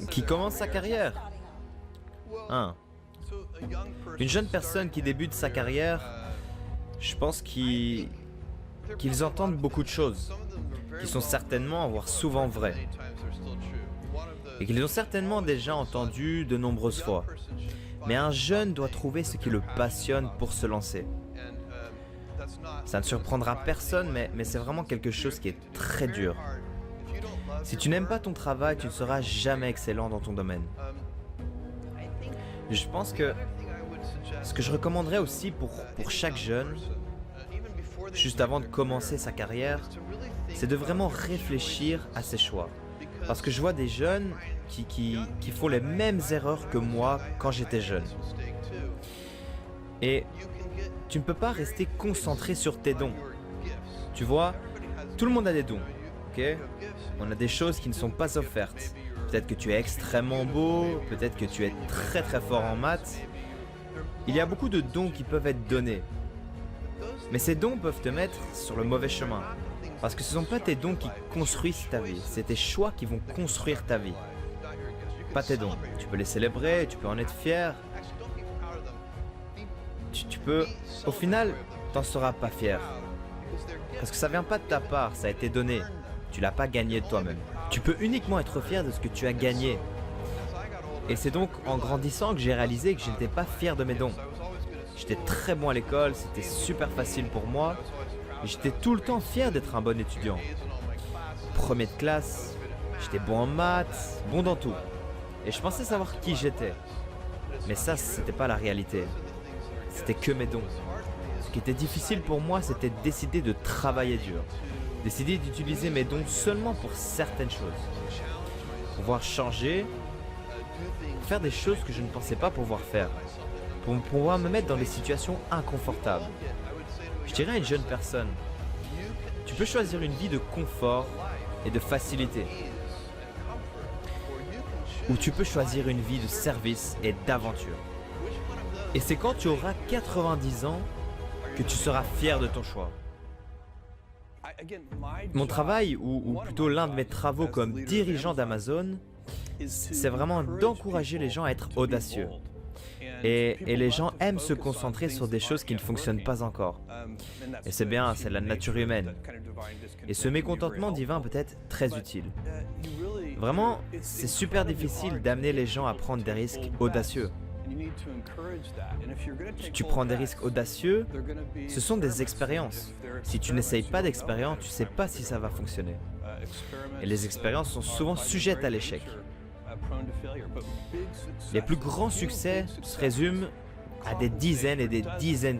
Qui commence sa carrière? Hein. Une jeune personne qui débute sa carrière, je pense qu'ils entendent beaucoup de choses, qui sont certainement, voire souvent vraies, et qu'ils ont certainement déjà entendu de nombreuses fois. Mais un jeune doit trouver ce qui le passionne pour se lancer. Ça ne surprendra personne, mais c'est vraiment quelque chose qui est très dur. Si tu n'aimes pas ton travail, tu ne seras jamais excellent dans ton domaine. Je pense que ce que je recommanderais aussi pour chaque jeune, juste avant de commencer sa carrière, c'est de vraiment réfléchir à ses choix. Parce que je vois des jeunes qui font les mêmes erreurs que moi quand j'étais jeune. Et tu ne peux pas rester concentré sur tes dons. Tu vois, tout le monde a des dons, ok? On a des choses qui ne sont pas offertes. Peut-être que tu es extrêmement beau, peut-être que tu es très très fort en maths. Il y a beaucoup de dons qui peuvent être donnés. Mais ces dons peuvent te mettre sur le mauvais chemin. Parce que ce ne sont pas tes dons qui construisent ta vie, c'est tes choix qui vont construire ta vie. Pas tes dons. Tu peux les célébrer, tu peux en être fier. Tu peux, au final, t'en seras pas fier. Parce que ça vient pas de ta part, ça a été donné. Tu l'as pas gagné de toi-même. Tu peux uniquement être fier de ce que tu as gagné. Et c'est donc en grandissant que j'ai réalisé que je n'étais pas fier de mes dons. J'étais très bon à l'école, c'était super facile pour moi. Et j'étais tout le temps fier d'être un bon étudiant. Premier de classe, j'étais bon en maths, bon dans tout. Et je pensais savoir qui j'étais. Mais ça, c'était pas la réalité. C'était que mes dons. Ce qui était difficile pour moi, c'était de décider de travailler dur. Décider d'utiliser mes dons seulement pour certaines choses. Pouvoir changer, faire des choses que je ne pensais pas pouvoir faire. Pour pouvoir me mettre dans des situations inconfortables. Je dirais à une jeune personne, tu peux choisir une vie de confort et de facilité. Ou tu peux choisir une vie de service et d'aventure. Et c'est quand tu auras 90 ans que tu seras fier de ton choix. Mon travail, ou plutôt l'un de mes travaux comme dirigeant d'Amazon, c'est vraiment d'encourager les gens à être audacieux. Et les gens aiment se concentrer sur des choses qui ne fonctionnent pas encore. Et c'est bien, c'est la nature humaine. Et ce mécontentement divin peut être très utile. Vraiment, c'est super difficile d'amener les gens à prendre des risques audacieux. Tu prends des risques audacieux, ce sont des expériences. Si tu n'essayes pas d'expérience, tu ne sais pas si ça va fonctionner. Et les expériences sont souvent sujettes à l'échec. Les plus grands succès se résument à des dizaines et des dizaines